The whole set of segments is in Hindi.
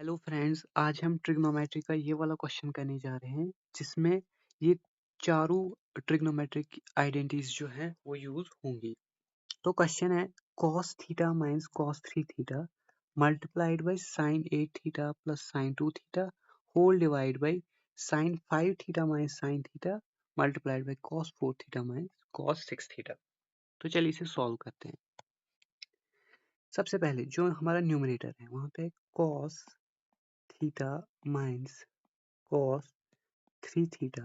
हेलो फ्रेंड्स, आज हम ट्रिग्नोमेट्री का ये वाला क्वेश्चन करने जा रहे हैं जिसमें ये चारों ट्रिग्नोमेट्रिक आइडेंटिटीज जो हैं वो यूज होंगी। तो क्वेश्चन है cos theta minus cos 3 theta multiplied by sin 8 theta plus sin 2 theta whole divide by sin 5 theta minus sin theta multiplied by cos 4 theta minus cos 6 theta. तो चलिए इसे सॉल्व करते हैं। सबसे पहले जो हमारा न्यूमरेटर है वहाँ पे cos theta minus cos 3 theta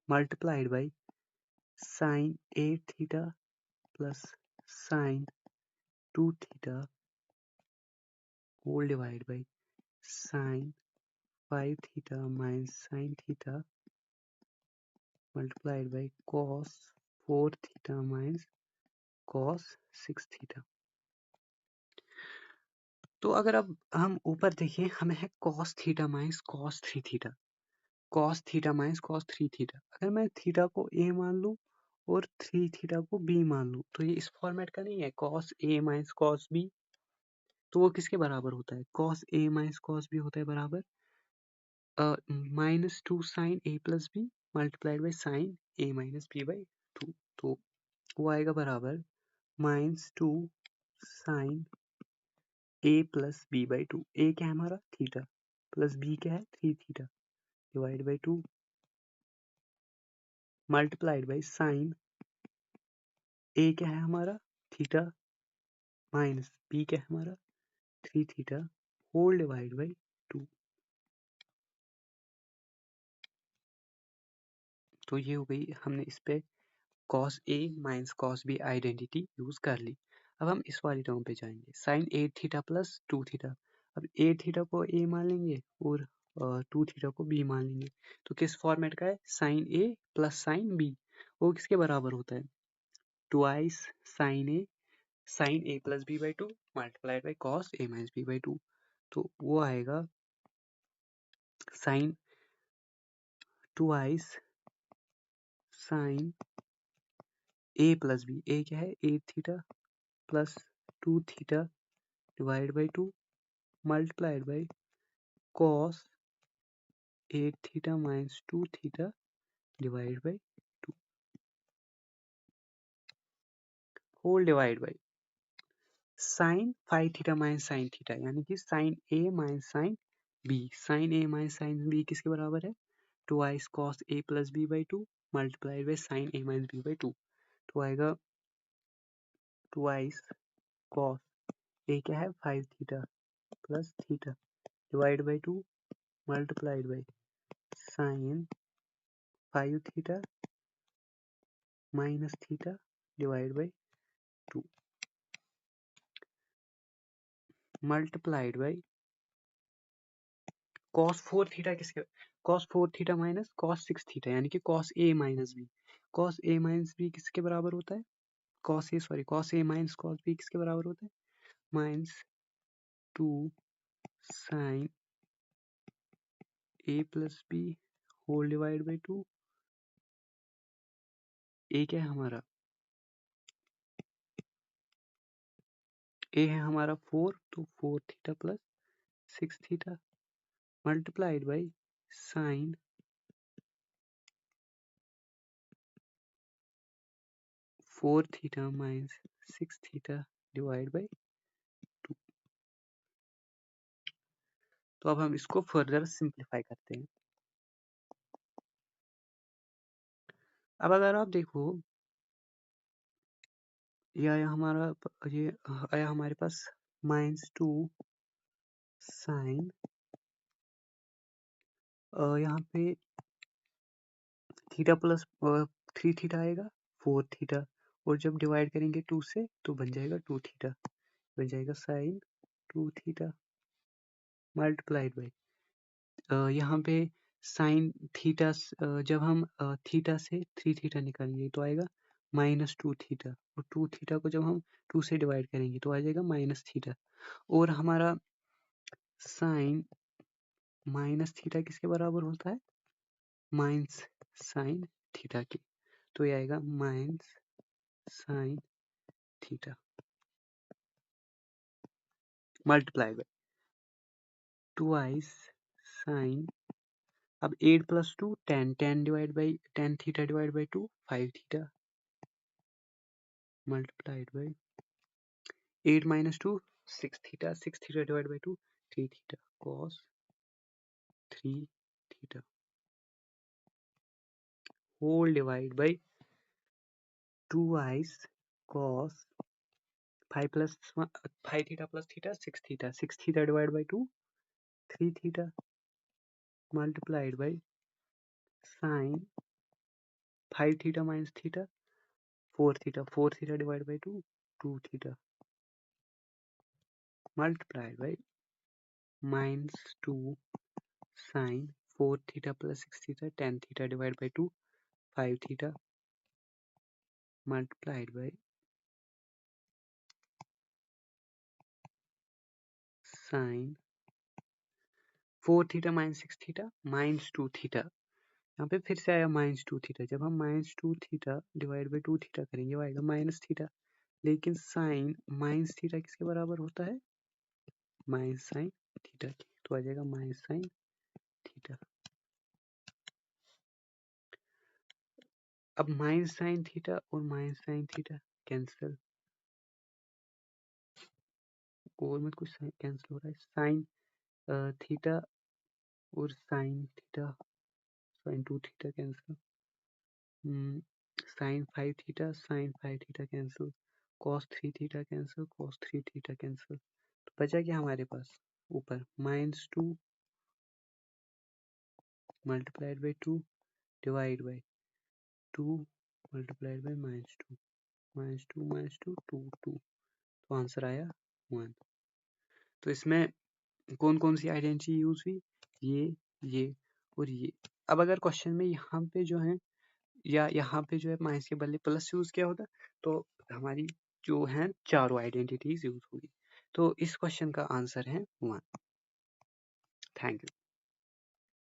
multiplied by sin 8 theta plus sin 2 theta whole divided by sin 5 theta minus sin theta multiplied by cos 4 theta minus cos 6 theta। तो अगर अब हम ऊपर देखें हमें है cos theta minus cos 3 theta cos theta minus cos 3 theta. अगर मैं थीटा को a मान लूं और 3 थीटा को b मान लूं तो ये इस फॉर्मेट का नहीं है cos a minus cos b। तो वो किसके बराबर होता है cos a minus cos b होता है बराबर minus two sine a plus B multiplied by sine a minus B by 2। तो वो आएगा बराबर minus two sine a plus B by 2। a क्या है हमारा थीटा प्लस b क्या है 3 theta divide by 2 multiplied by sine a क्या है हमारा थीटा माइनस b क्या है हमारा 3 थीटा होल डिवाइड बाई 2। तो ये हो गई, हमने इस पे cos a minus cos b identity use कर ली। अब हम इस वाली टर्म पे जाएंगे sin 8 थीटा प्लस 2 थीटा। अब 8 थीटा को a मान लेंगे और 2 थीटा को b मान लेंगे। तो किस फॉर्मेट का है sin a plus sin b। वो किसके बराबर होता है twice sin a plus b by 2 multiplied by cos a minus b by 2। तो वो आएगा sin twice sin a plus b। a क्या है 8 theta plus 2 theta divide by 2 multiplied by cos 8 theta minus 2 theta divided by 2 whole divided by sin 5 theta minus sin theta यानी कि sin a minus sin b। sin a minus sin b किसके बराबर है twice cos a plus b by 2 multiplied by sin a minus b by 2। तो आएगा twice cos a क्या है 5 theta plus theta divided by 2 multiplied by sin 5 theta minus theta divided by 2 multiplied by cos 4 theta किसके cos 4 theta minus cos 6 theta यानी कि cos a minus b। cos a minus b किसके बराबर होता है cos a minus cos b किसके बराबर होता है minus 2 sin a plus b whole divide by 2। a क्या है हमारा a है हमारा 4 तो 4 theta plus 6 theta multiplied by sign 4 theta minus 6 theta divide by 2। तो अब हम इसको फर्दर सिंप्लीफाई करते हैं। अब अगर आप देखो ये आया हमारा ये आया हमारे पास माइनस 2 साइन यहाँ पे थीटा प्लस 3 थीटा आएगा 4 थीटा और जब डिवाइड करेंगे 2 से तो बन जाएगा 2 थीटा बन जाएगा साइन 2 थीटा मल्टीप्लाइड बाई यहाँ पे साइन थीटा जब हम थीटा से 3 थीटा निकालेंगे तो आएगा माइनस 2 थीटा और 2 थीटा को जब हम 2 से डिवाइड करेंगे तो आ जाएगा माइनस थीटा। और हमारा साइन माइनस थीटा किसके बराबर होता है माइनस साइन थीटा की। तो ये आएगा minus sine theta multiply by twice sine, अब 8 plus 2 10, 10 divide by 10 theta divide by 2 5 theta multiplied by 8 minus 2 6 theta, 6 theta divide by 2 3 theta cos 3 theta whole divide by twice cos 5 plus 5 theta plus theta 6 theta, 6 theta divided by 2 3 theta multiplied by sine 5 theta minus theta 4 theta, 4 theta divided by 2 2 theta multiplied by minus 2 sine 4 theta plus 6 theta 10 theta divided by 2 5 theta multiplied by sine 4 theta minus 6 theta minus 2 theta, यहाँ पे फिर से आया माइनस 2 थीटा, जब हम minus 2 theta divide by 2 theta करेंगे वो आएगा माइनस थीटा, लेकिन साइन माइनस थीटा किसके बराबर होता है, माइनस साइन थीटा की, तो आ जाएगा माइनस साइन थीटा। अब माइनस साइन थीटा और माइनस साइन थीटा कैंसिल, और में कुछ कैंसिल हो रहा है, साइन थीटा और sine theta, sine 2 theta cancel, sine 5 theta sine 5 theta cancel, cos 3 theta cancel, cos 3 theta cancel, तो बचा क्या हमारे पास ऊपर minus 2 multiplied by 2 divide by 2 multiplied by minus 2 minus 2 minus 2 2 2, तो आंसर आया 1। तो इसमें कौन कौन सी आइडेंटिटी यूज हुई, ये और ये। अब अगर क्वेश्चन में यहाँ पे जो है या यहाँ पे जो है माइनस के बदले प्लस यूज किया होता तो हमारी जो है चारों आइडेंटिटीज यूज होगी। तो इस क्वेश्चन का आंसर है 1। Thank you.